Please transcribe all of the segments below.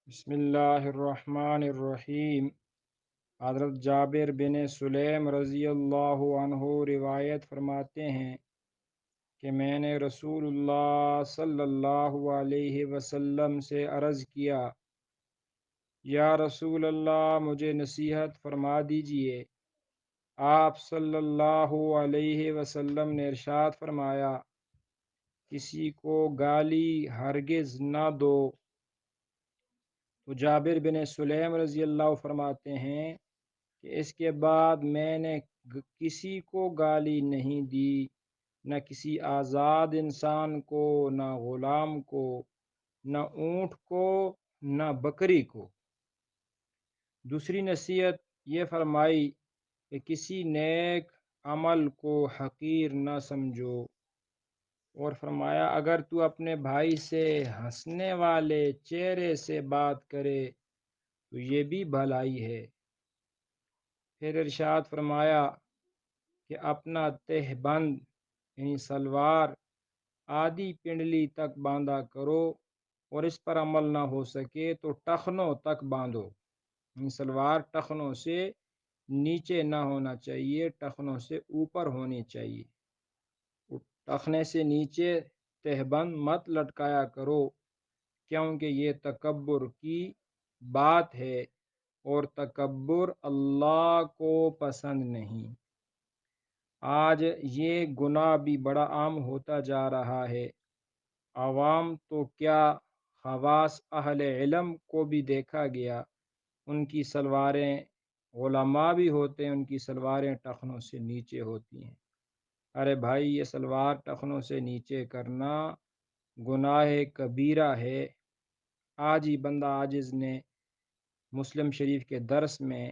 بسم اللہ الرحمن الرحیم۔ حضرت جابر بن سلیم رضی اللہ عنہ روایت فرماتے ہیں کہ میں نے رسول اللہ صلی اللہ علیہ وسلم سے عرض کیا، یا رسول اللہ مجھے نصیحت فرما دیجئے۔ آپ صلی اللہ علیہ وسلم نے ارشاد فرمایا، کسی کو گالی ہرگز نہ دو۔ تو جابر بن سلیم رضی اللہ فرماتے ہیں کہ اس کے بعد میں نے کسی کو گالی نہیں دی، نہ کسی آزاد انسان کو، نہ غلام کو، نہ اونٹ کو، نہ بکری کو۔ دوسری نصیحت یہ فرمائی کہ کسی نیک عمل کو حقیر نہ سمجھو، اور فرمایا اگر تو اپنے بھائی سے ہنسنے والے چہرے سے بات کرے تو یہ بھی بھلائی ہے۔ پھر ارشاد فرمایا کہ اپنا تہ بند یعنی سلوار آدھی پنڈلی تک باندھا کرو، اور اس پر عمل نہ ہو سکے تو ٹخنوں تک باندھو، یعنی سلوار ٹخنوں سے نیچے نہ ہونا چاہیے، ٹخنوں سے اوپر ہونی چاہیے۔ ٹخنے سے نیچے تہ بند مت لٹکایا کرو، کیونکہ یہ تکبر کی بات ہے، اور تکبر اللہ کو پسند نہیں۔ آج یہ گناہ بھی بڑا عام ہوتا جا رہا ہے۔ عوام تو کیا، خواص اہل علم کو بھی دیکھا گیا، ان کی سلواریں، علماء بھی ہوتے ہیں ان کی سلواریں ٹخنوں سے نیچے ہوتی ہیں۔ ارے بھائی، یہ سلوار ٹخنوں سے نیچے کرنا گناہ کبیرہ ہے۔ آج ہی بندہ عاجز نے مسلم شریف کے درس میں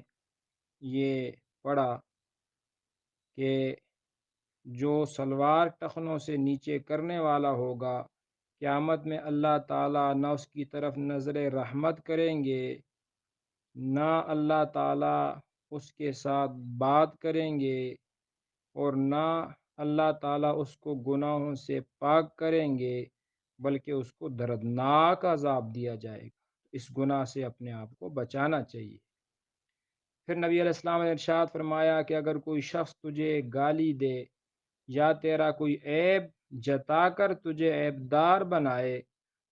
یہ پڑھا کہ جو سلوار ٹخنوں سے نیچے کرنے والا ہوگا، قیامت میں اللہ تعالیٰ نہ اس کی طرف نظر رحمت کریں گے، نہ اللہ تعالیٰ اس کے ساتھ بات کریں گے، اور نہ اللہ تعالیٰ اس کو گناہوں سے پاک کریں گے، بلکہ اس کو دردناک عذاب دیا جائے گا۔ اس گناہ سے اپنے آپ کو بچانا چاہیے۔ پھر نبی علیہ السلام نے ارشاد فرمایا کہ اگر کوئی شخص تجھے گالی دے یا تیرا کوئی عیب جتا کر تجھے عیبدار بنائے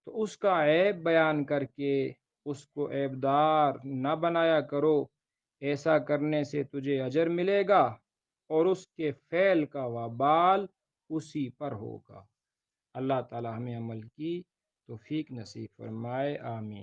تو اس کا عیب بیان کر کے اس کو عیبدار نہ بنایا کرو، ایسا کرنے سے تجھے اجر ملے گا اور اس کے فعل کا وبال اسی پر ہوگا۔ اللہ تعالی ہمیں عمل کی توفیق نصیب فرمائے، آمین۔